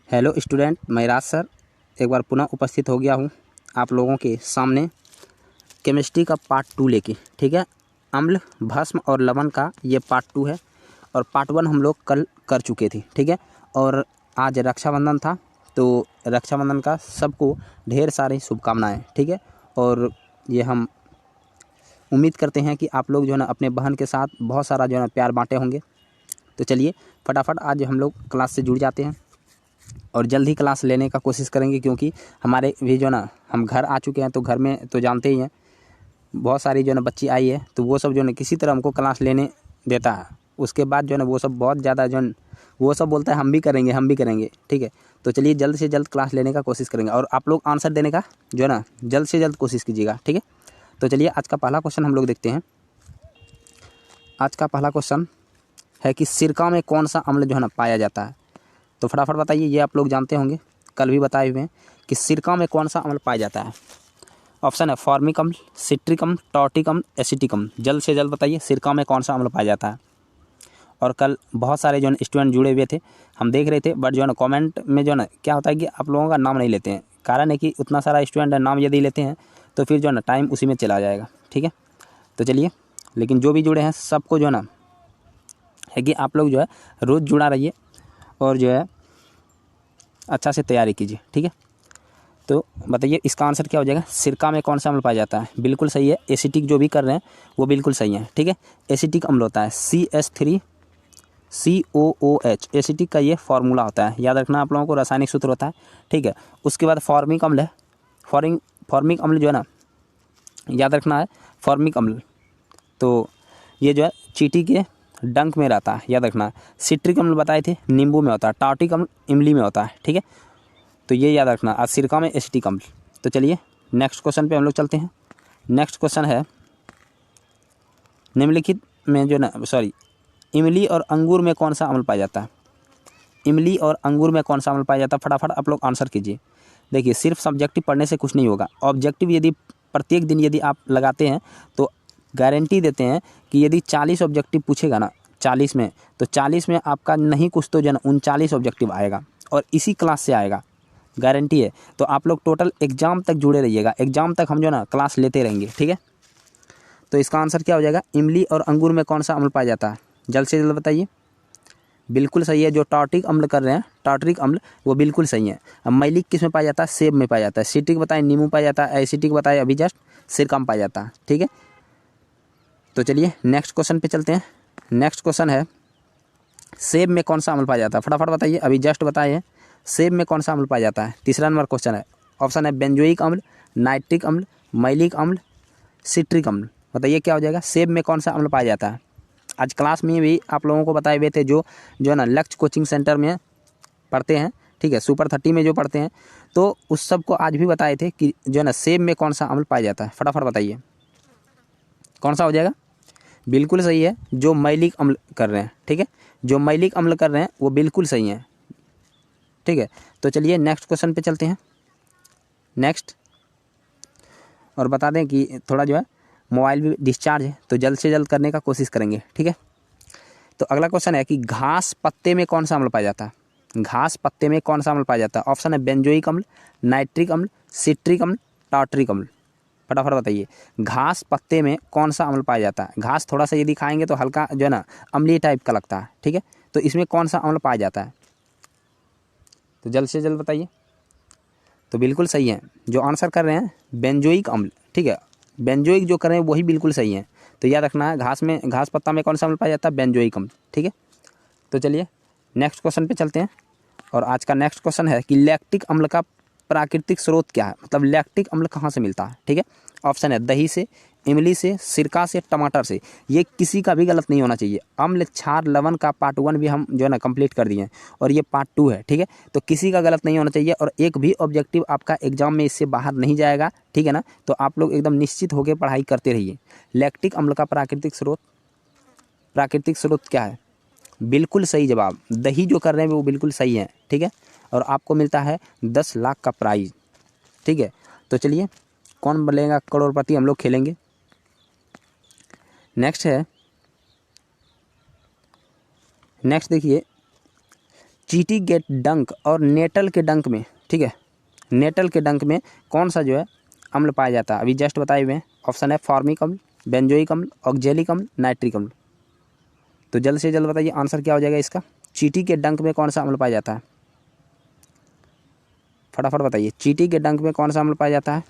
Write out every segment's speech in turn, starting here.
Hello student, मैं राज sir एक बार पुनः उपस्थित हो गया हूँ आप लोगों के सामने केमिस्ट्री का पार्ट 2 लेके। ठीक है, अम्ल, भस्म और लवण का ये पार्ट 2 है और पार्ट 1 हम लोग कल कर चुके थे। ठीक है, और आज रक्षाबंधन था तो रक्षाबंधन का सबको ढेर सारी शुभकामनाएं। ठीक है, और ये हम उम्मीद करते हैं कि आप लोग जो है ना अपने बहन के साथ बहुत सारा जो है ना प्यार बांटे होंगे। तो चलिए फटाफट आज हम लोग क्लास से जुड़ जाते हैं और जल्द ही क्लास लेने का कोशिश करेंगे, क्योंकि हमारे भी जो ना हम घर आ चुके हैं तो घर में तो जानते ही हैं बहुत सारी जो है ना बच्ची आई है, तो वो सब जो है ना किसी तरह हमको क्लास लेने देता है। उसके बाद जो है ना वो सब बहुत ज़्यादा जो है वो सब बोलता है हम भी करेंगे हम भी करेंगे। ठीक है, तो चलिए जल्द से जल्द क्लास लेने का कोशिश करेंगे और आप लोग आंसर देने का जो है ना जल्द से जल्द कोशिश कीजिएगा। ठीक है, तो चलिए आज का पहला क्वेश्चन हम लोग देखते हैं। आज का पहला क्वेश्चन है कि सिरका में कौन सा अम्ल जो है ना पाया जाता है। तो फटाफट बताइए, ये आप लोग जानते होंगे, कल भी बताए हुए हैं कि सिरका में कौन सा अम्ल पाया जाता है। ऑप्शन है फॉर्मिक अम्ल, सिट्रिक अम्ल, टॉर्टिक अम्ल, एसिटिक अम्ल। जल्द से जल्द बताइए सिरका में कौन सा अम्ल पाया जाता है। और कल बहुत सारे जो है स्टूडेंट जुड़े हुए थे, हम देख रहे थे, बट जो है ना कॉमेंट में जो है ना क्या होता है कि आप लोगों का नाम नहीं लेते हैं। कारण है कि उतना सारा स्टूडेंट है, नाम यदि लेते हैं तो फिर जो है ना टाइम उसी में चला जाएगा। ठीक है, तो चलिए, लेकिन जो भी जुड़े हैं सबको जो है ना है कि आप लोग जो है रोज़ जुड़ा रहिए और जो है अच्छा से तैयारी कीजिए। ठीक है, तो बताइए इसका आंसर क्या हो जाएगा। सिरका में कौन सा अम्ल पाया जाता है, बिल्कुल सही है। एसिटिक जो भी कर रहे हैं वो बिल्कुल सही है। ठीक है, एसिटिक अम्ल होता है CH3COOH। एसिटिक का ये फार्मूला होता है, याद रखना आप लोगों को, रासायनिक सूत्र होता है। ठीक है, उसके बाद फॉर्मिक अम्ल है। फॉर्मिक अम्ल जो है ना याद रखना है, फॉर्मिक अम्ल तो ये जो है चींटी के डंक में रहता है, याद रखना। सिट्रिक अम्ल बताए थे नींबू में होता है, टार्टिक अम्ल इमली में होता है। ठीक है, तो ये याद रखना। आज सिरका में एसिटिक अम्ल। तो चलिए नेक्स्ट क्वेश्चन पे हम लोग चलते हैं। नेक्स्ट क्वेश्चन है निम्नलिखित में जो ना इमली और अंगूर में कौन सा अम्ल पाया जाता है। इमली और अंगूर में कौन सा अम्ल पाया जाता है, फटाफट आप लोग आंसर कीजिए। देखिए सिर्फ सब्जेक्टिव पढ़ने से कुछ नहीं होगा, ऑब्जेक्टिव यदि प्रत्येक दिन यदि आप लगाते हैं तो गारंटी देते हैं कि यदि 40 ऑब्जेक्टिव पूछेगा ना 40 में, तो 40 में आपका नहीं कुछ तो जो ना 39 ऑब्जेक्टिव आएगा और इसी क्लास से आएगा, गारंटी है। तो आप लोग टोटल एग्जाम तक जुड़े रहिएगा, एग्जाम तक हम जो ना क्लास लेते रहेंगे। ठीक है, तो इसका आंसर क्या हो जाएगा, इमली और अंगूर में कौन सा अम्ल पाया जाता है, जल्द से जल्द बताइए। बिल्कुल सही है, जो टार्टिक अम्ल कर रहे हैं, टार्टरिक अम्ल, वो बिल्कुल सही है। अब मैलिक किस में पाया जाता है, सेब में पाया जाता है। सिट्रिक बताए नींबू पाया जाता है, एसिटिक बताए अभी जस्ट सिरका में पाया जाता है। ठीक है, तो चलिए नेक्स्ट क्वेश्चन पे चलते हैं। नेक्स्ट क्वेश्चन है सेब में कौन सा अम्ल पाया जाता है, फटाफट बताइए, अभी जस्ट बताइए सेब में कौन सा अम्ल पाया जाता है। तीसरा नंबर क्वेश्चन है, ऑप्शन है बेंजोइक अम्ल, नाइट्रिक अम्ल, मैलिक अम्ल, सिट्रिक अम्ल। बताइए क्या हो जाएगा, सेब में कौन सा अम्ल पाया जाता है। आज क्लास में भी आप लोगों को बताए हुए थे, जो है ना लक्ष्य कोचिंग सेंटर में पढ़ते हैं। ठीक है, सुपर 30 में जो पढ़ते हैं, तो उस सब को आज भी बताए थे कि जो है ना सेब में कौन सा अम्ल पाया जाता है। फटाफट बताइए कौन सा हो जाएगा। बिल्कुल सही है, जो मैलिक अम्ल कर रहे हैं। ठीक है, जो मैलिक अम्ल कर रहे हैं वो बिल्कुल सही है। ठीक है, तो चलिए नेक्स्ट क्वेश्चन पे चलते हैं। नेक्स्ट, और बता दें कि थोड़ा जो है मोबाइल भी डिस्चार्ज है, तो जल्द से जल्द करने का कोशिश करेंगे। ठीक है, तो अगला क्वेश्चन है कि घास पत्ते में कौन सा अम्ल पाया जाता है। घास पत्ते में कौन सा अम्ल पाया जाता है। ऑप्शन है बेंजोइक अम्ल, नाइट्रिक अम्ल, सिट्रिक अम्ल, टार्टरिक अम्ल। फटाफट बताइए घास पत्ते में कौन सा अम्ल पाया जाता है। घास थोड़ा सा यदि खाएंगे तो हल्का जो है ना अम्लीय टाइप का लगता है। ठीक है, तो इसमें कौन सा अम्ल पाया जाता है, तो जल्द से जल्द बताइए। तो बिल्कुल सही है, जो आंसर कर रहे हैं बेंजोइक अम्ल। ठीक है, बेंजोइक जो कर रहे हैं वही बिल्कुल सही है। तो याद रखना है घास पत्ता में कौन सा अम्ल पाया जाता है, बेंजोइक अम्ल। ठीक है, तो चलिए नेक्स्ट क्वेश्चन पे चलते हैं। और आज का नेक्स्ट क्वेश्चन है कि लैक्टिक अम्ल का प्राकृतिक स्रोत क्या है, मतलब लैक्टिक अम्ल कहाँ से मिलता है। ठीक है, ऑप्शन है दही से, इमली से, सिरका से, टमाटर से। ये किसी का भी गलत नहीं होना चाहिए। अम्ल, क्षार, लवण का पार्ट 1 भी हम जो है ना कंप्लीट कर दिए हैं और ये पार्ट 2 है। ठीक है, तो किसी का गलत नहीं होना चाहिए और एक भी ऑब्जेक्टिव आपका एग्जाम में इससे बाहर नहीं जाएगा। ठीक है ना, तो आप लोग एकदम निश्चित होकर पढ़ाई करते रहिए। लैक्टिक अम्ल का प्राकृतिक स्रोत क्या है, बिल्कुल सही जवाब, दही जो कर रहे हैं वो बिल्कुल सही है। ठीक है, और आपको मिलता है 10 लाख का प्राइज। ठीक है, तो चलिए कौन बनेगा करोड़पति हम लोग खेलेंगे। नेक्स्ट देखिए चीटी के डंक और नेटल के डंक में, ठीक है, नेटल के डंक में कौन सा जो है अम्ल पाया जाता है? अभी जस्ट बताए हुए हैं। ऑप्शन है फॉर्मिक अम्ल, बेंजोइक अम्ल, ऑक्जेलिक अम्ल, नाइट्रिक अम्ल। तो जल्द से जल्द बताइए आंसर क्या हो जाएगा इसका। चीटी के डंक में कौन सा अम्ल पाया जाता है? फटाफट बताइए, चीटी के डंक में कौन सा अम्ल पाया जाता है?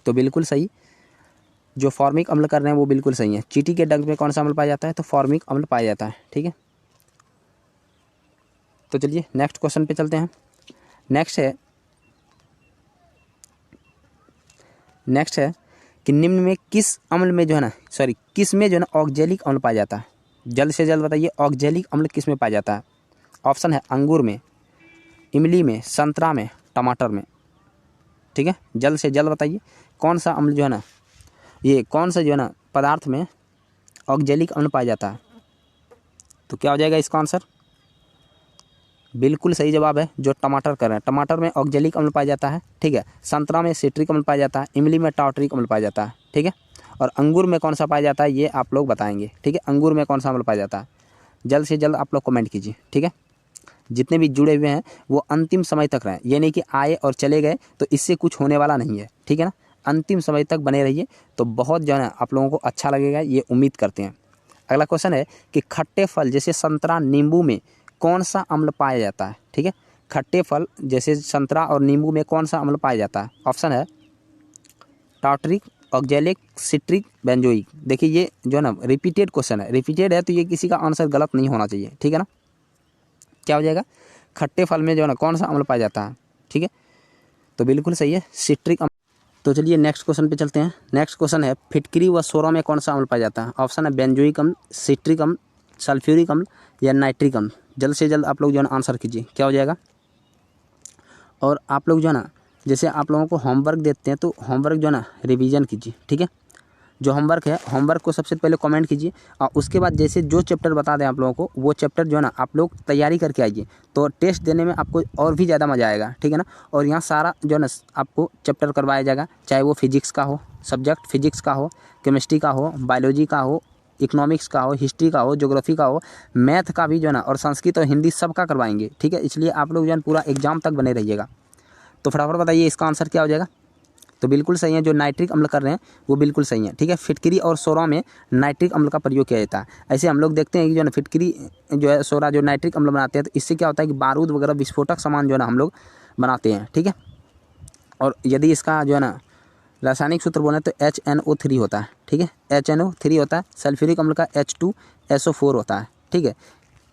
तो बिल्कुल सही, जो फॉर्मिक अम्ल कर रहे हैं वो बिल्कुल सही है। चीटी के डंक में कौन सा अम्ल पाया जाता है? तो फॉर्मिक अम्ल पाया जाता है, ठीक है। तो चलिए नेक्स्ट क्वेश्चन पे चलते हैं। नेक्स्ट है कि निम्न में किस अम्ल में जो है ना, किस में जो है ना ऑक्जेलिक अम्ल पाया जाता है? जल्द से जल्द बताइए, ऑक्जेलिक अम्ल किस में पाया जाता है? ऑप्शन है अंगूर में, इमली में, संतरा में, टमाटर में, ठीक है। जल्द से जल्द बताइए कौन सा अम्ल जो है ना, ये कौन सा जो है ना पदार्थ में ऑक्जेलिक अम्ल पाया जाता है? तो क्या हो जाएगा इसका आंसर? बिल्कुल सही जवाब है जो टमाटर कर रहे हैं। टमाटर में ऑक्जेलिक अम्ल पाया जाता है, ठीक है। संतरा में सिट्रिक अम्ल पाया जाता है, इमली में टार्टरिक अम्ल पाया जाता है, ठीक है। और अंगूर में कौन सा पाया जाता है ये आप लोग बताएंगे, ठीक है। अंगूर में कौन सा अम्ल पाया जाता है? जल्द से जल्द आप लोग कमेंट कीजिए, ठीक है। जितने भी जुड़े हुए हैं वो अंतिम समय तक रहें, ये नहीं कि आए और चले गए तो इससे कुछ होने वाला नहीं है, ठीक है ना। अंतिम समय तक बने रहिए तो बहुत जो है ना आप लोगों को अच्छा लगेगा, ये उम्मीद करते हैं। अगला क्वेश्चन है कि खट्टे फल जैसे संतरा, नींबू में कौन सा अम्ल पाया जाता है? ठीक है, खट्टे फल जैसे संतरा और नींबू में कौन सा अम्ल पाया जाता है? ऑप्शन है टार्टरिक, ऑक्जेलिक, सिट्रिक, बेंजोइक। देखिए ये जो है ना रिपीटेड क्वेश्चन है, रिपीटेड है तो ये किसी का आंसर गलत नहीं होना चाहिए, ठीक है ना। क्या हो जाएगा? खट्टे फल में जो है ना कौन सा अम्ल पाया जाता है? ठीक है, तो बिल्कुल सही है, सिट्रिक अम्ल। तो चलिए नेक्स्ट क्वेश्चन पे चलते हैं। नेक्स्ट क्वेश्चन है फिटकरी व सोरा में कौन सा अम्ल पाया जाता है? ऑप्शन है बेंजोइक अम्ल, सिट्रिक अम्ल, सल्फ्यूरिक अम्ल या नाइट्रिक अम्ल। जल्द से जल्द आप लोग जो है ना आंसर कीजिए, क्या हो जाएगा। और आप लोग जो है ना जैसे आप लोगों को होमवर्क देते हैं तो होमवर्क जो है ना रिवीजन कीजिए, ठीक है। जो होमवर्क है, होमवर्क को सबसे पहले कमेंट कीजिए और उसके बाद जैसे जो चैप्टर बता दें आप लोगों को वो चैप्टर जो है ना आप लोग तैयारी करके आइए, तो टेस्ट देने में आपको और भी ज़्यादा मज़ा आएगा, ठीक है ना। और यहाँ सारा जो है ना आपको चैप्टर करवाया जाएगा, चाहे वो फिजिक्स का हो, सब्जेक्ट फिजिक्स का हो, केमिस्ट्री का हो, बायोलॉजी का हो, इकोनॉमिक्स का हो, हिस्ट्री का हो, ज्योग्राफी का हो, मैथ का भी जो है ना, और संस्कृत और हिंदी सब का करवाएंगे, ठीक है। इसलिए आप लोग जो है पूरा एग्जाम तक बने रहिएगा। तो फटाफट बताइए इसका आंसर क्या हो जाएगा। तो बिल्कुल सही है, जो नाइट्रिक अम्ल कर रहे हैं वो बिल्कुल सही है, ठीक है। फिटकरी और सोरा में नाइट्रिक अम्ल का प्रयोग किया जाता है। ऐसे हम लोग देखते हैं कि जो है ना फिटकरी जो है, सोरा जो नाइट्रिक अम्ल बनाते हैं तो इससे क्या होता है कि बारूद वगैरह विस्फोटक सामान जो है ना हम लोग बनाते हैं, ठीक है। और यदि इसका जो है ना रासायनिक सूत्र बोले तो HNO3 होता है, ठीक है। HNO3 होता है। सल्फ्यूरिक अम्ल का H2SO4 होता है, ठीक है,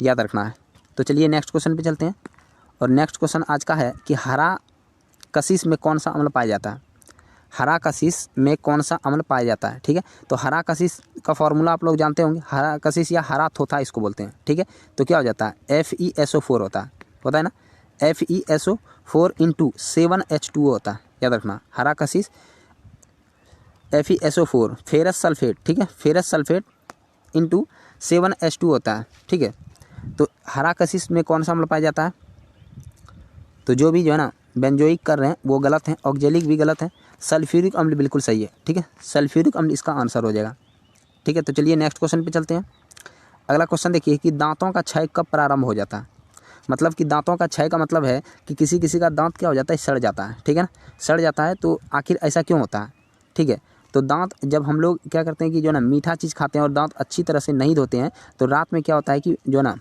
याद रखना है। तो चलिए नेक्स्ट क्वेश्चन पे चलते हैं। और नेक्स्ट क्वेश्चन आज का है कि हरा कशिश में कौन सा अम्ल पाया जाता है? हरा कशिश में कौन सा अम्ल पाया जाता है, ठीक है। तो हरा कशिश का फॉर्मूला आप लोग जानते होंगे, हरा कशिश या हरा थोथा इसको बोलते हैं, ठीक है। तो क्या हो जाता है? FeSO4 होता है ना। FeSO4 × 7H2O होता है, याद रखना। हरा कशिश FeSO4 फेरस सल्फेट, ठीक है, फेरस सल्फेट × 7H2 होता है, ठीक है। तो हरा कशिश में कौन सा अम्ल पाया जाता है? तो जो भी जो है ना बेंजोइक कर रहे हैं वो गलत है, ऑक्जेलिक भी गलत है, सल्फ्यूरिक अम्ल बिल्कुल सही है, ठीक है। सल्फ्यूरिक अम्ल इसका आंसर हो जाएगा, ठीक है। तो चलिए नेक्स्ट क्वेश्चन पे चलते हैं। अगला क्वेश्चन देखिए कि दांतों का क्षय कब प्रारंभ हो जाता है? मतलब कि दांतों का क्षय का मतलब है कि किसी किसी का दांत क्या हो जाता है, सड़ जाता है, ठीक है ना। सड़ जाता है तो आखिर ऐसा क्यों होता है, ठीक है। तो दांत जब हम लोग क्या करते हैं कि जो ना मीठा चीज़ खाते हैं और दांत अच्छी तरह से नहीं धोते हैं तो रात में क्या होता है कि जो ना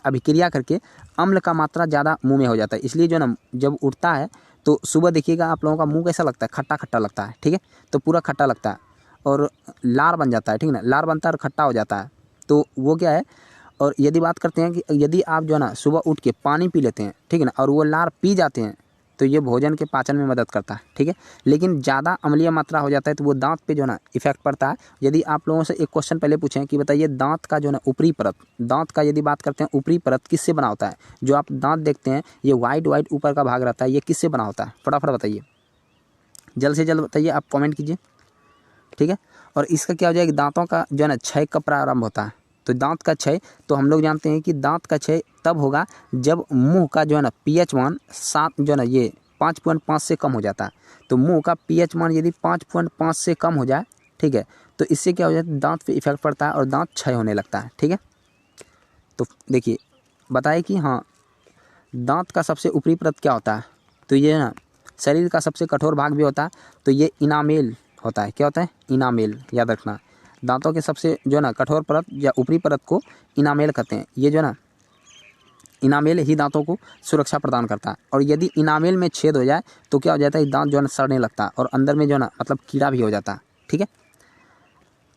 अभिक्रिया करके अम्ल का मात्रा ज़्यादा मुंह में हो जाता है। इसलिए जो ना जब उठता है तो सुबह देखिएगा आप लोगों का मुंह कैसा लगता है, खट्टा खट्टा लगता है, ठीक है। तो पूरा खट्टा लगता है और लार बन जाता है, ठीक है ना। लार बनता है और खट्टा हो जाता है, तो वो क्या है। और यदि बात करते हैं कि यदि आप जो है ना सुबह उठ के पानी पी लेते हैं, ठीक है ना, और वो लार पी जाते हैं तो ये भोजन के पाचन में मदद करता है, ठीक है। लेकिन ज़्यादा अम्लीय मात्रा हो जाता है तो वो दांत पे जो है ना इफेक्ट पड़ता है। यदि आप लोगों से एक क्वेश्चन पहले पूछें कि बताइए दांत का जो है ना ऊपरी परत, दांत का यदि बात करते हैं ऊपरी परत किससे बना होता है? जो आप दांत देखते हैं ये वाइट वाइट ऊपर का भाग रहता है, ये किससे बना होता है? फटाफट बताइए, जल्द से जल्द बताइए, आप कमेंट कीजिए, ठीक है। और इसका क्या हो जाएगा, दांतों का जो है ना क्षय कब प्रारंभ होता है? तो दांत का क्षय तो हम लोग जानते हैं कि दांत का क्षय तब होगा जब मुंह का जो है ना pH मान 7 जो है ना ये 5.5 से कम हो जाता है। तो मुंह का pH मान यदि 5.5 से कम हो जाए, ठीक है, तो इससे क्या हो जाता है, दांत पे इफेक्ट पड़ता है और दांत क्षय होने लगता है, ठीक है। तो देखिए बताए कि हाँ दांत का सबसे ऊपरी परत क्या होता है, तो ये ना शरीर का सबसे कठोर भाग भी होता है, तो ये इनामेल होता है। क्या होता है? इनामेल, याद रखना। दांतों के सबसे जो ना कठोर परत या ऊपरी परत को इनामेल कहते हैं। ये जो ना इनामेल ही दांतों को सुरक्षा प्रदान करता है। और यदि इनामेल में छेद हो जाए तो क्या हो जाता है, दांत जो है सड़ने लगता है और अंदर में जो ना मतलब कीड़ा भी हो जाता है। ठीक है,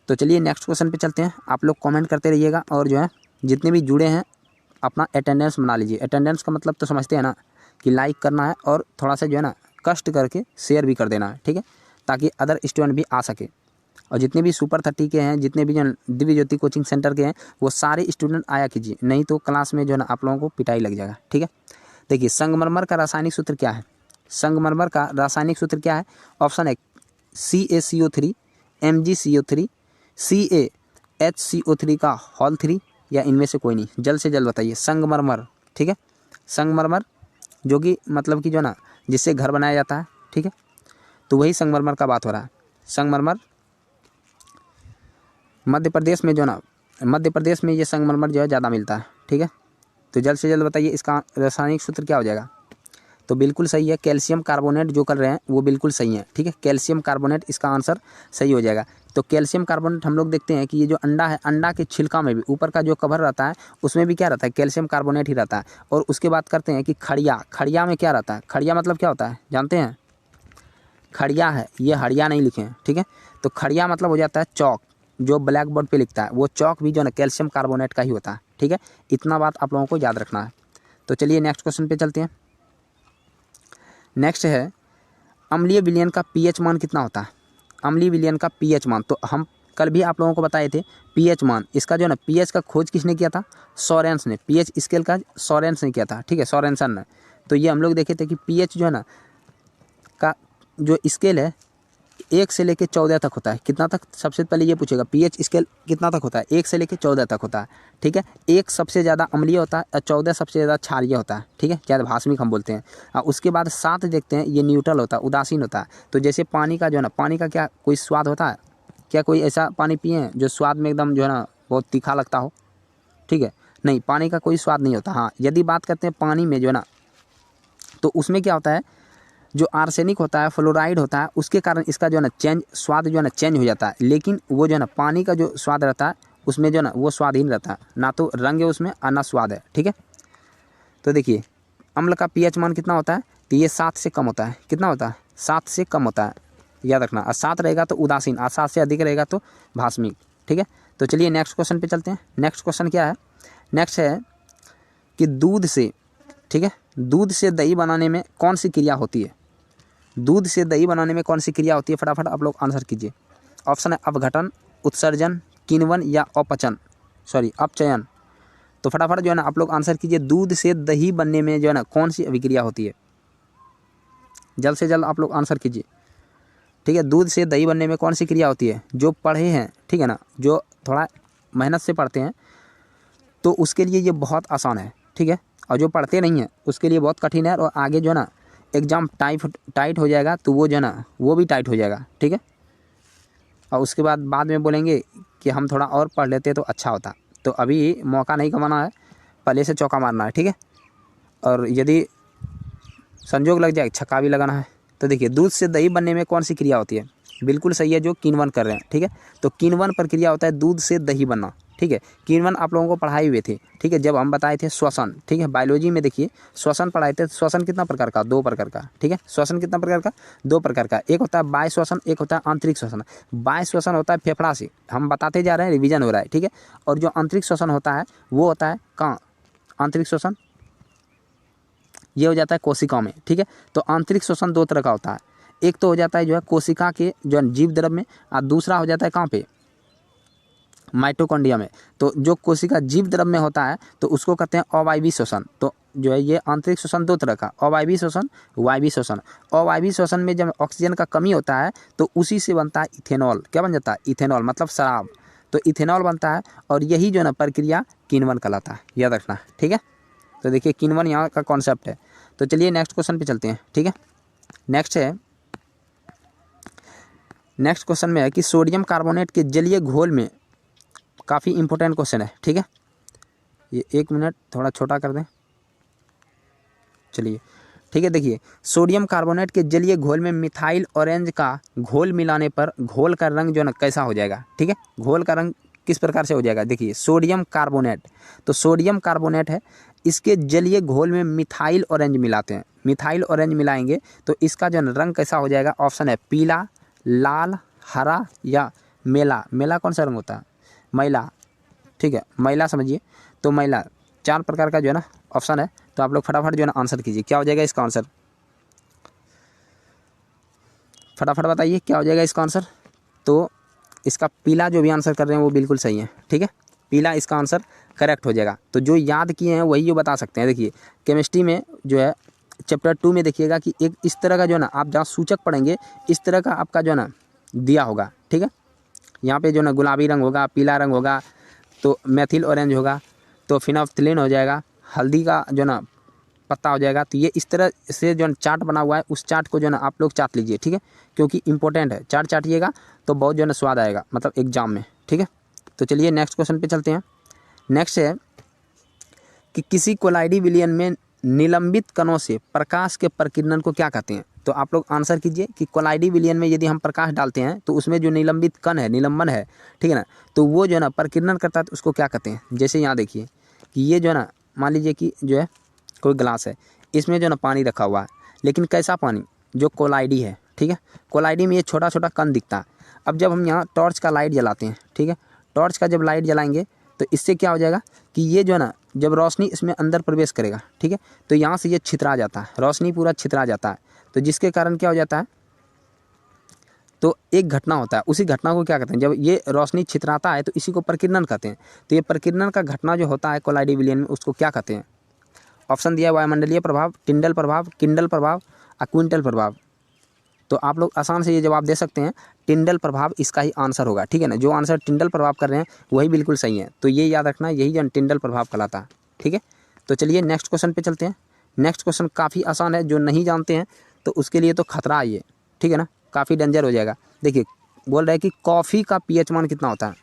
तो चलिए नेक्स्ट क्वेश्चन पे चलते हैं। आप लोग कमेंट करते रहिएगा और जो है जितने भी जुड़े हैं अपना अटेंडेंस बना लीजिए। अटेंडेंस का मतलब तो समझते हैं ना कि लाइक करना है और थोड़ा सा जो है ना कष्ट करके शेयर भी कर देना है। ठीक है, ताकि अदर स्टूडेंट भी आ सके। और जितने भी सुपर 30 के हैं, जितने भी जो दिव्य ज्योति कोचिंग सेंटर के हैं, वो सारे स्टूडेंट आया कीजिए, नहीं तो क्लास में जो है ना आप लोगों को पिटाई लग जाएगा। ठीक है, देखिए संगमरमर का रासायनिक सूत्र क्या है? संगमरमर का रासायनिक सूत्र क्या है? ऑप्शन है CaCO3, MgCO3, CaHCO3 का होल 3, या इनमें से कोई नहीं। जल्द से जल्द बताइए। संगमरमर, ठीक है, संगमरमर जो कि मतलब कि जो ना जिससे घर बनाया जाता है। ठीक है, तो वही संगमरमर का बात हो रहा है। संगमरमर मध्य प्रदेश में जो ना मध्य प्रदेश में ये संगमरमर जो है ज़्यादा मिलता है। ठीक है, तो जल्द से जल्द बताइए इसका रासायनिक सूत्र क्या हो जाएगा? तो बिल्कुल सही है, कैल्शियम कार्बोनेट जो कर रहे हैं वो बिल्कुल सही है। ठीक है, कैल्शियम कार्बोनेट इसका आंसर सही हो जाएगा। तो कैल्शियम कार्बोनेट हम लोग देखते हैं कि ये जो अंडा है, अंडा के छिलका में भी ऊपर का जो कवर रहता है उसमें भी क्या रहता है? कैल्शियम कार्बोनेट ही रहता है। और उसके बाद करते हैं कि खड़िया, खड़िया में क्या रहता है? खड़िया मतलब क्या होता है जानते हैं? खड़िया है, ये हड़िया नहीं लिखे हैं। ठीक है, तो खड़िया मतलब हो जाता है चौक, जो ब्लैक बोर्ड पे लिखता है वो चौक भी जो है ना कैल्शियम कार्बोनेट का ही होता है। ठीक है, इतना बात आप लोगों को याद रखना है। तो चलिए नेक्स्ट क्वेश्चन पे चलते हैं। नेक्स्ट है अम्लीय विलयन का पीएच मान कितना होता है? अम्लीय विलयन का पीएच मान, तो हम कल भी आप लोगों को बताए थे पीएच मान। इसका जो है ना पीएच का खोज किसने किया था? सोरेंस ने। पीएच स्केल का सोरेंस ने किया था। ठीक है, सोरेंसन ने। तो ये हम लोग देखे थे कि पीएच जो है ना का जो स्केल है 1 से लेकर 14 तक होता है। कितना तक? सबसे पहले ये पूछेगा पीएच स्केल कितना तक होता है? 1 से लेकर 14 तक होता है। ठीक है, 1 सबसे ज़्यादा अम्लीय होता है और 14 सबसे ज़्यादा क्षारीय होता है। ठीक है, ज़्यादा भास्मिक हम बोलते हैं। और उसके बाद 7 देखते हैं, ये न्यूट्रल होता है, उदासीन होता है। तो जैसे पानी का जो है ना, पानी का क्या कोई स्वाद होता है? क्या कोई ऐसा पानी पिए हैं जो स्वाद में एकदम जो है ना बहुत तीखा लगता हो? ठीक है, नहीं, पानी का कोई स्वाद नहीं होता। हाँ, यदि बात करते हैं पानी में जो है ना, तो उसमें क्या होता है, जो आर्सेनिक होता है, फ्लोराइड होता है, उसके कारण इसका जो है ना स्वाद जो है ना चेंज हो जाता है। लेकिन वो जो है ना पानी का जो स्वाद रहता है उसमें जो है ना वो स्वादहीन रहता है, ना तो रंग है उसमें और ना स्वाद है। ठीक है, तो देखिए अम्ल का पीएच मान कितना होता है? तो ये 7 से कम होता है। कितना होता है? 7 से कम होता है, याद रखना। और 7 रहेगा तो उदासीन, और 7 से अधिक रहेगा तो भास्मिक। ठीक है, तो चलिए नेक्स्ट क्वेश्चन पे चलते हैं। नेक्स्ट क्वेश्चन क्या है? नेक्स्ट है कि दूध से, ठीक है, दूध से दही बनाने में कौन सी क्रिया होती है? दूध से दही बनाने में कौन सी क्रिया होती है? फटाफट आप लोग आंसर कीजिए। ऑप्शन है अपघटन, उत्सर्जन, किण्वन या अपचयन। तो फटाफट जो है ना आप लोग आंसर कीजिए। दूध से दही बनने में जो है ना कौन सी अभिक्रिया होती है? जल्द से जल्द आप लोग आंसर कीजिए। ठीक है, दूध से दही बनने में कौन सी क्रिया होती है? जो पढ़े हैं, ठीक है ना, जो थोड़ा मेहनत से पढ़ते हैं तो उसके लिए ये बहुत आसान है। ठीक है, और जो पढ़ते नहीं हैं उसके लिए बहुत कठिन है। और आगे जो है ना एग्ज़ाम टाइट हो जाएगा तो वो जो है ना वो भी टाइट हो जाएगा। ठीक है, और उसके बाद में बोलेंगे कि हम थोड़ा और पढ़ लेते तो अच्छा होता। तो अभी मौका नहीं गंवाना है, पहले से चौका मारना है। ठीक है, और यदि संजोग लग जाए छक्का भी लगाना है। तो देखिए दूध से दही बनने में कौन सी क्रिया होती है? बिल्कुल सही है, जो किण्वन कर रहे हैं। ठीक है, तो किण्वन प्रक्रिया होता है दूध से दही बनना। ठीक है, किण्वन आप लोगों को पढ़ाए हुए थे। ठीक है, जब हम बताए थे श्वसन। ठीक है, बायोलॉजी में देखिए श्वसन पढ़ाए थे। श्वसन कितना प्रकार का? 2 प्रकार का। ठीक है, श्वसन कितना प्रकार का? 2 प्रकार का। एक होता है बाह्य श्वसन, एक होता है आंतरिक श्वसन। बाह्य श्वसन होता है फेफड़ा से, हम बताते जा रहे हैं, रिवीजन हो रहा है। ठीक है, और जो आंतरिक श्वसन होता है वो होता है कहाँ? आंतरिक श्वसन ये हो जाता है कोशिका में। ठीक है, तो आंतरिक श्वसन 2 तरह का होता है। एक तो हो जाता है जो है कोशिका के जो है जीव द्रव में, और दूसरा हो जाता है कहाँ पे? माइटोकॉन्ड्रिया में। तो जो कोशिका जीव द्रव में होता है तो उसको कहते हैं अवायवीय श्वसन। तो जो है ये आंतरिक श्वसन 2 तरह का, अवायवीय श्वसन, वायवीय श्वसन। अवायवीय श्वसन में जब ऑक्सीजन का कमी होता है तो उसी से बनता है इथेनॉल। क्या बन जाता है? इथेनॉल, मतलब शराब। तो इथेनॉल बनता है और यही जो है ना प्रक्रिया किण्वन कहलाता है, याद रखना। ठीक है, तो देखिए किण्वन यहाँ का कॉन्सेप्ट है। तो चलिए नेक्स्ट क्वेश्चन पे चलते हैं। ठीक है, नेक्स्ट क्वेश्चन में है कि सोडियम कार्बोनेट के जलीय घोल में, काफ़ी इंपॉर्टेंट क्वेश्चन है। ठीक है, ये 1 मिनट थोड़ा छोटा कर दें, चलिए ठीक है। देखिए सोडियम कार्बोनेट के जलीय घोल में मिथाइल ऑरेंज का घोल मिलाने पर घोल का रंग जो है ना कैसा हो जाएगा, ठीक है। घोल का रंग किस प्रकार से हो जाएगा, देखिए सोडियम कार्बोनेट, तो सोडियम कार्बोनेट है, इसके जलीय घोल में मिथाइल ऑरेंज मिलाते हैं, मिथाइल ऑरेंज मिलाएंगे तो इसका जो रंग कैसा हो जाएगा, ऑप्शन है पीला, लाल, हरा या मेला। मेला कौन सा रंग होता है, मैला, ठीक है, मैला समझिए। तो मैला 4 प्रकार का जो है ना ऑप्शन है, तो आप लोग फटाफट जो है ना आंसर कीजिए, क्या हो जाएगा इसका आंसर, फटाफट बताइए क्या हो जाएगा इसका आंसर। तो इसका पीला जो भी आंसर कर रहे हैं वो बिल्कुल सही है, ठीक है, पीला इसका आंसर करेक्ट हो जाएगा। तो जो याद किए हैं वही जो बता सकते हैं। देखिए केमिस्ट्री में जो है चैप्टर 2 में देखिएगा कि एक इस तरह का जो है ना आप जहाँ सूचक पढ़ेंगे इस तरह का आपका जो है ना दिया होगा, ठीक है। यहाँ पे जो है ना गुलाबी रंग होगा, पीला रंग होगा, तो मेथिल ऑरेंज होगा, तो फिनोल्फ्थालीन हो जाएगा, हल्दी का जो है ना पत्ता हो जाएगा। तो ये इस तरह से जो चार्ट बना हुआ है उस चार्ट को जो है ना आप लोग चाट लीजिए, ठीक है, क्योंकि इंपॉर्टेंट है, चार्ट चाटिएगा तो बहुत जो है ना स्वाद आएगा मतलब एग्जाम में, ठीक है। तो चलिए नेक्स्ट क्वेश्चन पे चलते हैं। नेक्स्ट है कि किसी कोलाइडी विलयन में निलंबित कणों से प्रकाश के प्रकीर्णन को क्या कहते हैं। तो आप लोग आंसर कीजिए कि कोलाइडी विलयन में यदि हम प्रकाश डालते हैं तो उसमें जो निलंबित कण है, निलंबन है, ठीक है ना, तो वो जो है ना प्रकीर्णन करता है तो उसको क्या कहते हैं। जैसे यहाँ देखिए कि ये जो है ना मान लीजिए कि जो है कोई ग्लास है, इसमें जो है ना पानी रखा हुआ है, लेकिन कैसा पानी, जो कोलाइडी है, ठीक है, कोलाइडी में ये छोटा छोटा कण दिखता है। अब जब हम यहाँ टॉर्च का लाइट जलाते हैं, ठीक है, टॉर्च का जब लाइट जलाएंगे तो इससे क्या हो जाएगा कि ये जो है ना जब रोशनी इसमें अंदर प्रवेश करेगा, ठीक है, तो यहाँ से ये छितरा जाता है, रोशनी पूरा छितरा जाता है, तो जिसके कारण क्या हो जाता है, तो एक घटना होता है, उसी घटना को क्या कहते हैं, जब ये रोशनी छितराता है तो इसी को प्रकीर्णन कहते हैं। तो ये प्रकीर्णन का घटना जो होता है कोलाइडी विलयन में उसको क्या कहते हैं। ऑप्शन दिया है वायुमंडलीय प्रभाव, टिंडल प्रभाव, किंडल प्रभाव, क्विंटल प्रभाव। तो आप लोग आसान से ये जवाब दे सकते हैं, टिंडल प्रभाव इसका ही आंसर होगा, ठीक है ना। जो आंसर टिंडल प्रभाव कर रहे हैं वही बिल्कुल सही है, तो ये याद रखना, यही जो टिंडल प्रभाव कहलाता है, ठीक है। तो चलिए नेक्स्ट क्वेश्चन पे चलते हैं। नेक्स्ट क्वेश्चन काफ़ी आसान है, जो नहीं जानते हैं तो उसके लिए तो खतरा है ये, ठीक है ना, काफ़ी डेंजर हो जाएगा। देखिए बोल रहे हैं कि कॉफ़ी का पीएच मान कितना होता है,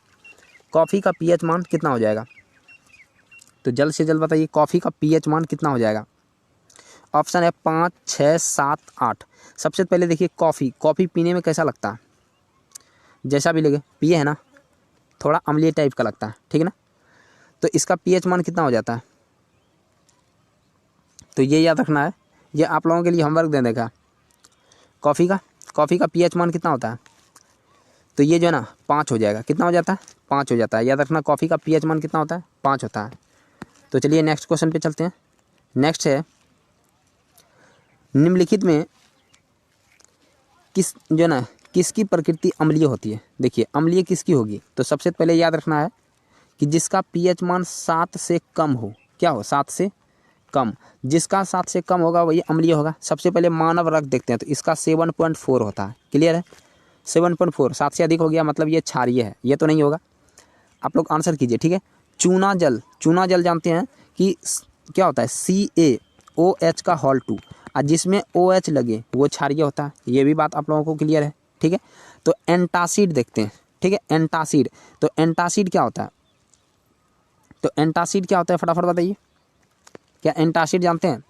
कॉफ़ी का पीएच मान कितना हो जाएगा, तो जल्द से जल्द बताइए कॉफ़ी का पीएच मान कितना हो जाएगा। ऑप्शन है 5, 6, 7, 8। सबसे पहले देखिए कॉफ़ी पीने में कैसा लगता है, जैसा भी लगे पिए है ना, थोड़ा अम्लीय टाइप का लगता है, ठीक है ना। तो इसका पीएच मान कितना हो जाता है, तो ये याद रखना है, ये आप लोगों के लिए होमवर्क दे देगा। कॉफ़ी का पीएच मान कितना होता है, तो ये जो है ना 5 हो जाएगा, कितना हो जाता है, 5 हो जाता है। याद रखना कॉफ़ी का पीएच मान कितना होता है, 5 होता है। तो चलिए नेक्स्ट क्वेश्चन पे चलते हैं। नेक्स्ट है निम्नलिखित में किस जो ना किसकी प्रकृति अम्लीय होती है। देखिए अम्लीय किसकी होगी, तो सबसे पहले याद रखना है कि जिसका पीएच मान 7 से कम हो, क्या हो, 7 से कम, जिसका 7 से कम होगा वही अम्लीय होगा। सबसे पहले मानव रक्त देखते हैं, तो इसका 7.4 होता है, क्लियर है, 7.4, 7 से अधिक हो गया मतलब ये क्षारीय है, ये तो नहीं होगा। आप लोग आंसर कीजिए, ठीक है। चूना जल जानते हैं कि क्या होता है, CaOH का होल 2, और जिसमें OH लगे वो क्षारीय होता है, ये भी बात आप लोगों को क्लियर है, ठीक है। तो एंटासिड देखते हैं, ठीक है, एंटासिड, तो एंटासिड क्या होता है, तो एंटासिड क्या होता है फटाफट बताइए, क्या एंटासिड जानते हैं।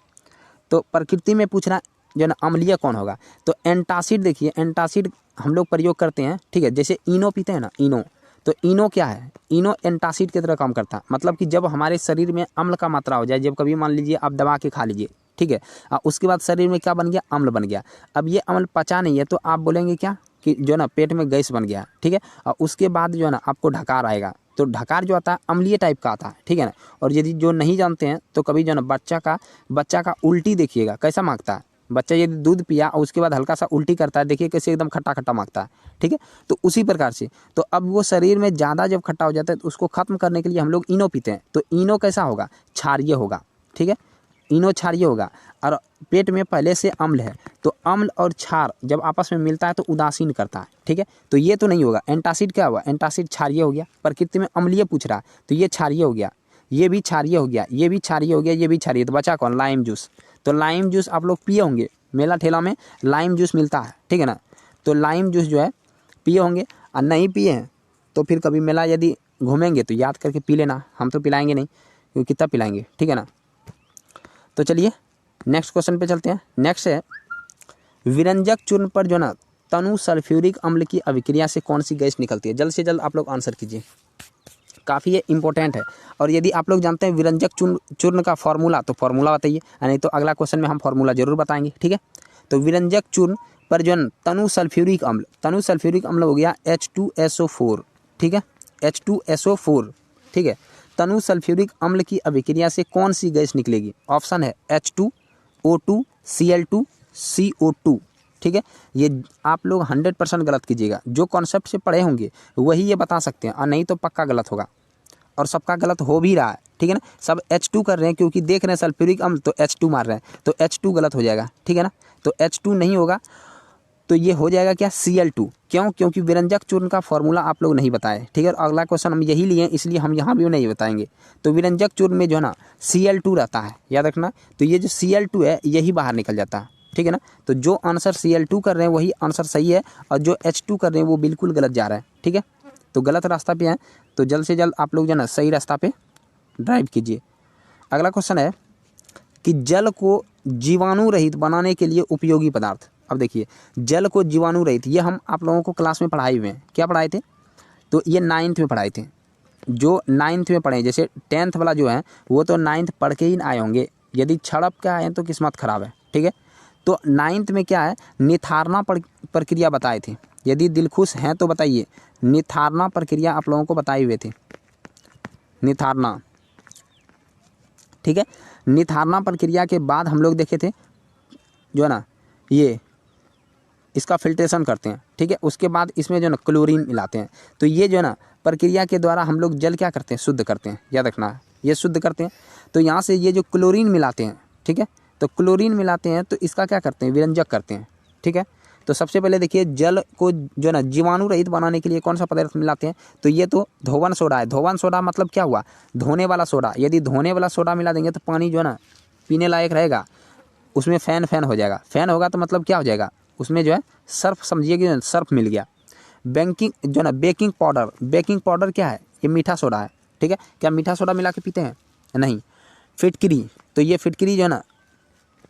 तो प्रकृति में पूछ रहा है जो ना अम्लीय कौन होगा, तो एंटासिड देखिए, एंटासिड हम लोग प्रयोग करते हैं, ठीक है, जैसे इनो पीते हैं ना, इनो, तो इनो क्या है, इनो एंटासिड की तरह काम करता है। मतलब कि जब हमारे शरीर में अम्ल का मात्रा हो जाए, जब कभी मान लीजिए आप दबा के खा लीजिए, ठीक है, उसके बाद शरीर में क्या बन गया, अम्ल बन गया। अब ये अम्ल पचा नहीं है तो आप बोलेंगे क्या कि जो ना पेट में गैस बन गया, ठीक है, और उसके बाद जो है ना आपको ढकार आएगा। तो ढकार जो आता है अम्लीय टाइप का आता है, ठीक है ना। और यदि जो नहीं जानते हैं तो कभी जो ना बच्चा का उल्टी देखिएगा कैसा मांगता है, बच्चा यदि दूध पिया और उसके बाद हल्का सा उल्टी करता है, देखिए कैसे एकदम खट्टा खट्टा मांगता है, ठीक है। तो उसी प्रकार से तो अब वो शरीर में ज़्यादा जब खट्टा हो जाता है तो उसको खत्म करने के लिए हम लोग इनो पीते हैं। तो इनो कैसा होगा, क्षारीय होगा, ठीक है, इनो क्षारीय होगा। और पेट में पहले से अम्ल है तो अम्ल और क्षार जब आपस में मिलता है तो उदासीन करता है, ठीक है। तो ये तो नहीं होगा। एंटासिड क्या हुआ, एंटासिड क्षारीय हो गया, प्रकृति में अम्लीय पूछ रहा है तो ये क्षारीय हो गया, ये भी क्षारीय हो गया, ये भी क्षारीय हो गया, ये भी क्षारीय। तो बचा कौन, लाइम जूस। तो लाइम जूस आप लोग पिए होंगे, मेला ठेला में लाइम जूस मिलता है, ठीक है ना। तो लाइम जूस जो है पिए होंगे, और नहीं पिए हैं तो फिर कभी मेला यदि घूमेंगे तो याद करके पी लेना, हम तो पिलाएंगे नहीं, क्योंकि कितना पिलाएंगे, ठीक है ना। तो चलिए नेक्स्ट क्वेश्चन पे चलते हैं। नेक्स्ट है विरंजक चूर्ण पर जो ना तनु सल्फ्यूरिक अम्ल की अभिक्रिया से कौन सी गैस निकलती है? जल्द से जल्द आप लोग आंसर कीजिए, काफ़ी ये इंपॉर्टेंट है। और यदि आप लोग जानते हैं विरंजक चूर्ण का फॉर्मूला तो फॉर्मूला बताइए, नहीं तो अगला क्वेश्चन में हम फॉर्मूला जरूर बताएंगे, ठीक है। तो विरंजक चूर्ण पर जो तनु सल्फ्यूरिक अम्ल हो गया H2SO4, ठीक है, H2SO4, ठीक है। तनु सल्फ्यूरिक अम्ल की अभिक्रिया से कौन सी गैस निकलेगी? ऑप्शन है H2O2 Cl2 CO2, ठीक है। ये आप लोग 100% गलत कीजिएगा, जो कॉन्सेप्ट से पढ़े होंगे वही ये बता सकते हैं, और नहीं तो पक्का गलत होगा, और सबका गलत हो भी रहा है, ठीक है ना। सब H2 कर रहे हैं क्योंकि देख रहे हैं सल्फ्यूरिक अम्ल तो H2 मार रहे हैं, तो H2 गलत हो जाएगा, ठीक है ना। तो H2 नहीं होगा, तो ये हो जाएगा क्या? Cl2। क्यों? क्योंकि विरंजक चूर्ण का फॉर्मूला आप लोग नहीं बताए, ठीक है। और अगला क्वेश्चन हम यही लिए, इसलिए हम यहाँ भी नहीं बताएंगे। तो विरंजक चूर्ण में जो है ना Cl2 रहता है, याद रखना। तो ये जो Cl2 है यही बाहर निकल जाता है, ठीक है ना। तो जो आंसर Cl2 कर रहे हैं वही आंसर सही है, और जो H2 कर रहे हैं वो बिल्कुल गलत जा रहा है, ठीक है। तो गलत रास्ता पे हैं, तो जल्द से जल्द आप लोग जो है ना सही रास्ता पे ड्राइव कीजिए। अगला क्वेश्चन है कि जल को जीवाणु रहित बनाने के लिए उपयोगी पदार्थ। अब देखिए, जल को जीवाणु रहित, ये हम आप लोगों को क्लास में पढ़ाए हुए हैं। क्या पढ़ाए थे? तो ये 9th में पढ़ाए थे, जो 9th में पढ़े। जैसे 10th वाला जो है वो तो 9th पढ़ के ही आए होंगे, यदि छड़प के आए हैं तो किस्मत ख़राब है, ठीक है। तो 9th में क्या है, निथारना प्रक्रिया बताए थे। यदि दिल खुश हैं तो बताइए, निथारना प्रक्रिया आप लोगों को बताए हुए थे, निथारना, ठीक है। निथारना प्रक्रिया के बाद हम लोग देखे थे जो है ना ये इसका फिल्ट्रेशन करते हैं, ठीक है। उसके बाद इसमें जो है ना क्लोरीन मिलाते हैं। तो ये जो है ना प्रक्रिया के द्वारा हम लोग जल क्या करते हैं? शुद्ध करते हैं, याद रखना, ये शुद्ध करते हैं। तो यहाँ से ये जो क्लोरीन मिलाते हैं, ठीक है, तो क्लोरीन मिलाते हैं तो इसका क्या करते हैं? विरंजक करते हैं, ठीक है। तो सबसे पहले देखिए, जल को जो है ना जीवाणु रहित बनाने के लिए कौन सा पदार्थ मिलाते हैं? तो ये तो धोवन सोडा है। धोवन सोडा मतलब क्या हुआ? धोने वाला सोडा। यदि धोने वाला सोडा मिला देंगे तो पानी जो है ना पीने लायक रहेगा, उसमें फैन हो जाएगा। फैन होगा तो मतलब क्या हो जाएगा? उसमें जो है सर्फ, समझिए कि सर्फ मिल गया। जो है ना बेकिंग पाउडर क्या है? ये मीठा सोडा है, ठीक है। क्या मीठा सोडा मिला के पीते हैं? नहीं। फिटकरी, तो ये फिटकरी जो है ना,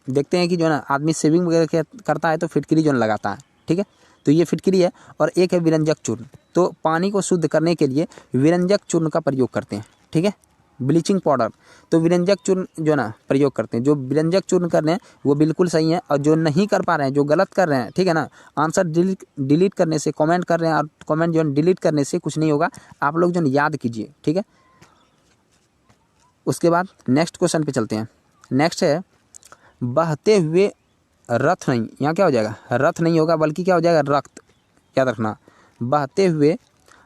देखते हैं कि जो है ना आदमी सेविंग वगैरह करता है तो फिटकरी जो है लगाता है, ठीक है। तो ये फिटकरी है। और एक है विरंजक चूर्ण। तो पानी को शुद्ध करने के लिए विरंजक चूर्ण का प्रयोग करते हैं, ठीक है। ब्लीचिंग पाउडर, तो विरंजक चूर्ण जो है ना प्रयोग करते हैं। जो विरंजक चूर्ण कर रहे हैं वो बिल्कुल सही है, और जो नहीं कर पा रहे हैं, जो गलत कर रहे हैं, ठीक है ना, आंसर डिलीट करने से, कमेंट कर रहे हैं और कमेंट जो है डिलीट करने से कुछ नहीं होगा। आप लोग जो है याद कीजिए, ठीक है। उसके बाद नेक्स्ट क्वेश्चन पे चलते हैं। नेक्स्ट है बहते हुए रथ नहीं, यहाँ क्या हो जाएगा? रथ नहीं होगा, बल्कि क्या हो जाएगा? रक्त, याद रखना। बहते हुए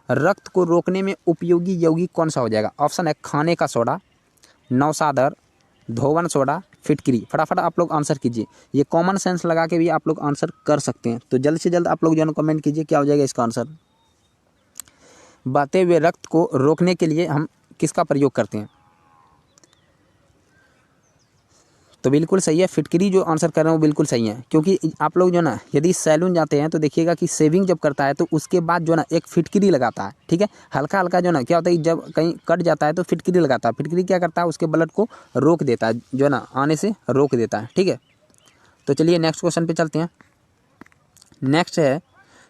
रक्त को रोकने में उपयोगी यौगिक कौन सा हो जाएगा? ऑप्शन है खाने का सोडा, नौसादर, धोवन सोडा, फिटकरी। फटाफट आप लोग आंसर कीजिए, ये कॉमन सेंस लगा के भी आप लोग आंसर कर सकते हैं। तो जल्द से जल्द आप लोग जो है कमेंट कीजिए क्या हो जाएगा इसका आंसर। बहते हुए रक्त को रोकने के लिए हम किसका प्रयोग करते हैं? तो बिल्कुल सही है, फिटकरी जो आंसर कर रहे हैं वो बिल्कुल सही है। क्योंकि आप लोग जो ना यदि सैलून जाते हैं तो देखिएगा कि सेविंग जब करता है तो उसके बाद जो ना एक फिटकरी लगाता है, ठीक है। हल्का हल्का जो ना क्या होता है, जब कहीं कट जाता है तो फिटकरी लगाता है। फिटकरी क्या करता है? उसके ब्लड को रोक देता है, जो ना आने से रोक देता है, ठीक है। तो चलिए नेक्स्ट क्वेश्चन पर चलते हैं। नेक्स्ट है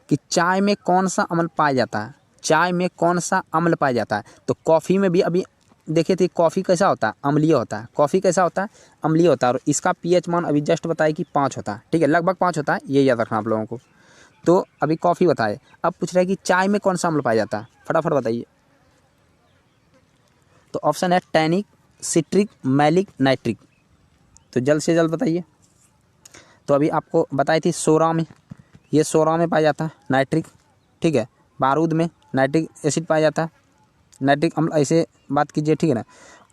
कि चाय में कौन सा अम्ल पाया जाता है? चाय में कौन सा अम्ल पाया जाता है? तो कॉफ़ी में भी अभी देखे थे, कॉफ़ी कैसा होता है? अम्लीय होता है। कॉफ़ी कैसा होता है? अम्लीय होता है। और इसका pH मान अभी जस्ट बताया कि 5 होता है, ठीक है, लगभग 5 होता है, ये याद रखना आप लोगों को। तो अभी कॉफ़ी बताए, अब पूछ रहा है कि चाय में कौन सा अम्ल पाया जाता है? फटाफट बताइए। तो ऑप्शन है टैनिक, सिट्रिक, मैलिक, नाइट्रिक। तो जल्द से जल्द बताइए। तो अभी आपको बताई थी सोरा में, ये सोरा में पाया जाता है नाइट्रिक, ठीक है। बारूद में नाइट्रिक एसिड पाया जाता है, नाइट्रिक अम्ल, ऐसे बात कीजिए, ठीक है ना।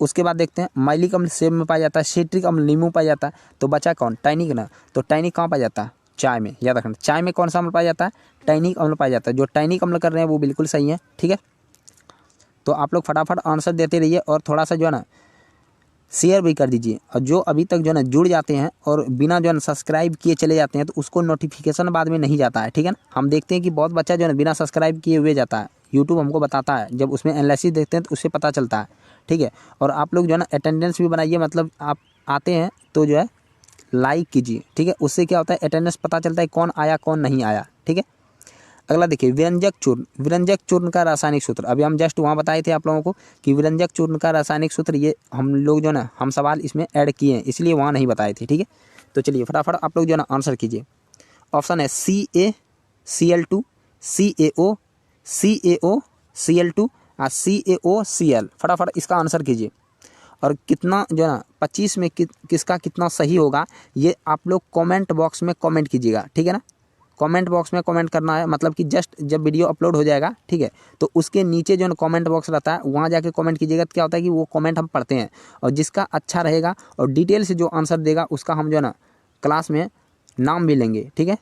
उसके बाद देखते हैं मैलिक अम्ल सेब में पाया जाता है, सिट्रिक अम्ल नींबू पाया जाता है। तो बचा कौन? टैनिक ना। तो टैनिक कहाँ पाया जाता है? चाय में, याद रखना। चाय में कौन सा अम्ल पाया जाता है? टैनिक अम्ल पाया जाता है। जो टैनिक अम्ल कर रहे हैं वो बिल्कुल सही है, ठीक है। तो आप लोग फटाफट आंसर देते रहिए और थोड़ा सा जो है ना शेयर भी कर दीजिए। और जो अभी तक जो है ना जुड़ जाते हैं और बिना जो है ना सब्सक्राइब किए चले जाते हैं तो उसको नोटिफिकेशन बाद में नहीं जाता है, ठीक है ना। हम देखते हैं कि बहुत बच्चा जो है ना बिना सब्सक्राइब किए हुए जाता है, यूट्यूब हमको बताता है, जब उसमें एनालिसिस देखते हैं तो उससे पता चलता है, ठीक है। और आप लोग जो है ना अटेंडेंस भी बनाइए, मतलब आप आते हैं तो जो है लाइक कीजिए, ठीक है। उससे क्या होता है अटेंडेंस पता चलता है कौन आया कौन नहीं आया, ठीक है। अगला देखिए विरंजक चूर्ण। विरंजक चूर्ण का रासायनिक सूत्र, अभी हम जस्ट वहाँ बताए थे आप लोगों को कि विरंजक चूर्ण का रासायनिक सूत्र, ये हम लोग जो ना हम सवाल इसमें ऐड किए हैं इसलिए वहाँ नहीं बताए थे, ठीक है। तो चलिए फटाफट आप लोग जो ना आंसर कीजिए। ऑप्शन है CaCl2, CaO, CaOCl2 और CaOCl। फटाफट इसका आंसर कीजिए। और कितना जो है ना 25 में किसका कितना सही होगा ये आप लोग कमेंट बॉक्स में कमेंट कीजिएगा, ठीक है ना। कमेंट बॉक्स में कमेंट करना है, मतलब कि जस्ट जब वीडियो अपलोड हो जाएगा, ठीक है, तो उसके नीचे जो है कमेंट बॉक्स रहता है वहाँ जाके कमेंट कीजिएगा। तो क्या होता है कि वो कमेंट हम पढ़ते हैं और जिसका अच्छा रहेगा और डिटेल से जो आंसर देगा उसका हम जो है ना क्लास में नाम भी लेंगे, ठीक है।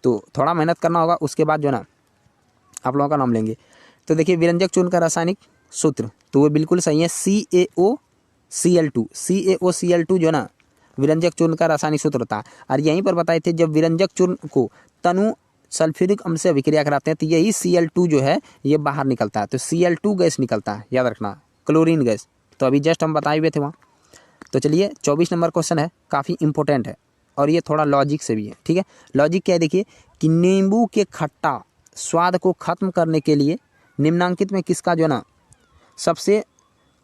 तो थोड़ा मेहनत करना होगा, उसके बाद जो है ना आप लोगों का नाम लेंगे। तो देखिए विरंजक चूर्ण का रासायनिक सूत्र तो वो बिल्कुल सही है, CaOCl2। CaOCl2 जो है ना विरंजक चूर्ण का रासायनिक सूत्र होता है। और यहीं पर बताए थे जब विरंजक चूर्ण को तनु सल्फ्यूरिक अम्ल से अभिक्रिया कराते हैं तो यही Cl2 जो है ये बाहर निकलता है, तो Cl2 गैस निकलता है, याद रखना, क्लोरीन गैस। तो अभी जस्ट हम बताए हुए थे वहाँ। तो चलिए 24 नंबर क्वेश्चन है, काफ़ी इंपॉर्टेंट है और ये थोड़ा लॉजिक से भी है, ठीक है। लॉजिक क्या है देखिए कि नींबू के खट्टा स्वाद को खत्म करने के लिए निम्नांकित में किसका जो है ना सबसे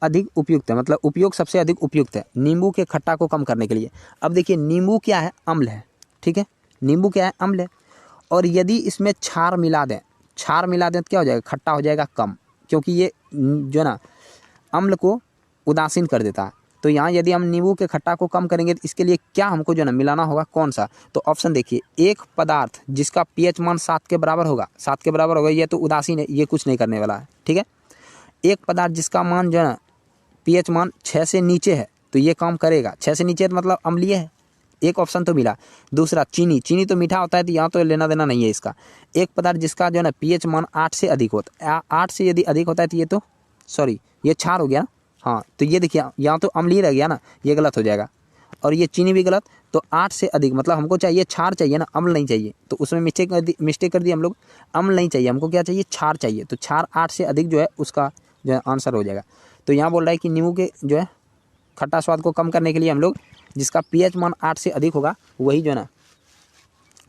अधिक उपयुक्त है, मतलब उपयोग सबसे अधिक उपयुक्त है नींबू के खट्टा को कम करने के लिए। अब देखिए नींबू क्या है, अम्ल है, ठीक है। नींबू क्या है, अम्ल है। और यदि इसमें क्षार मिला दें तो क्या हो जाएगा, खट्टा हो जाएगा कम, क्योंकि ये जो है ना अम्ल को उदासीन कर देता है। तो यहाँ यदि हम नींबू के खट्टा को कम करेंगे तो इसके लिए क्या हमको जो है ना मिलाना होगा, कौन सा। तो ऑप्शन देखिए, एक पदार्थ जिसका pH मान 7 के बराबर होगा, 7 के बराबर होगा, ये तो उदासीन है, ये कुछ नहीं करने वाला है, ठीक है। एक पदार्थ जिसका मान जो है ना pH मान 6 से नीचे है तो ये काम करेगा, 6 से नीचे तो मतलब अम्लीय है, एक ऑप्शन तो मिला। दूसरा चीनी तो मीठा होता है तो यहाँ तो लेना देना नहीं है इसका। एक पदार्थ जिसका जो है ना pH मान 8 से अधिक होता है, 8 से यदि अधिक होता है तो ये तो ये क्षार हो गया ना, हाँ। तो ये देखिए यहाँ तो अम्लीय रह गया ना, ये गलत हो जाएगा। और ये चीनी भी गलत। तो 8 से अधिक मतलब हमको चाहिए क्षार चाहिए ना, अम्ल नहीं चाहिए। तो उसमें मिस्टेक कर दी हम लोग, अम्ल नहीं चाहिए हमको, क्या चाहिए, क्षार चाहिए। तो क्षार 8 से अधिक जो है उसका जो है आंसर हो जाएगा। तो यहाँ बोल रहा है कि नींबू के जो है खट्टा स्वाद को कम करने के लिए हम लोग जिसका pH मान 8 से अधिक होगा वही जो है ना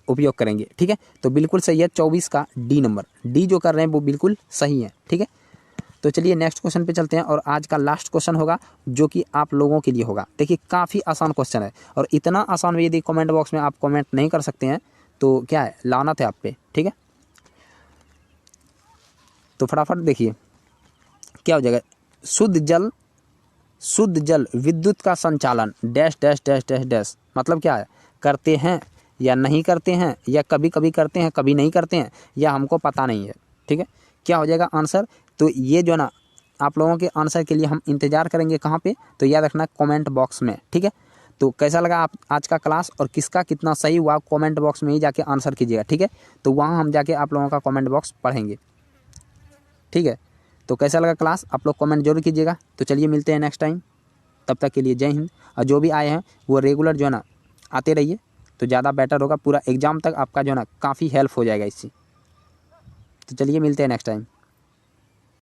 उपयोग करेंगे, ठीक है। तो बिल्कुल सही है 24 का डी नंबर, डी जो कर रहे हैं वो बिल्कुल सही है, ठीक है। तो चलिए नेक्स्ट क्वेश्चन पे चलते हैं और आज का लास्ट क्वेश्चन होगा जो कि आप लोगों के लिए होगा। देखिए काफ़ी आसान क्वेश्चन है और इतना आसान यदि कमेंट बॉक्स में आप कमेंट नहीं कर सकते हैं तो क्या है, लानत है आप पे, ठीक है। तो फटाफट देखिए क्या हो जाएगा, शुद्ध जल विद्युत का संचालन dash dash dash dash dash, मतलब क्या है, करते हैं या नहीं करते हैं, या कभी कभी करते हैं कभी नहीं करते हैं, या हमको पता नहीं है, ठीक है। क्या हो जाएगा आंसर। तो ये जो ना आप लोगों के आंसर के लिए हम इंतज़ार करेंगे कहाँ पे, तो याद रखना कमेंट बॉक्स में, ठीक है। तो कैसा लगा आप आज का क्लास और किसका कितना सही हुआ कमेंट बॉक्स में ही जाके आंसर कीजिएगा, ठीक है। तो वहाँ हम जाके आप लोगों का कमेंट बॉक्स पढ़ेंगे, ठीक है। तो कैसा लगा क्लास आप लोग कमेंट जरूर कीजिएगा। तो चलिए मिलते हैं नेक्स्ट टाइम, तब तक के लिए जय हिंद। और जो भी आए हैं वो रेगुलर जो है ना आते रहिए तो ज़्यादा बेटर होगा, पूरा एग्ज़ाम तक आपका जो है ना काफ़ी हेल्प हो जाएगा इससे। तो चलिए मिलते हैं नेक्स्ट टाइम।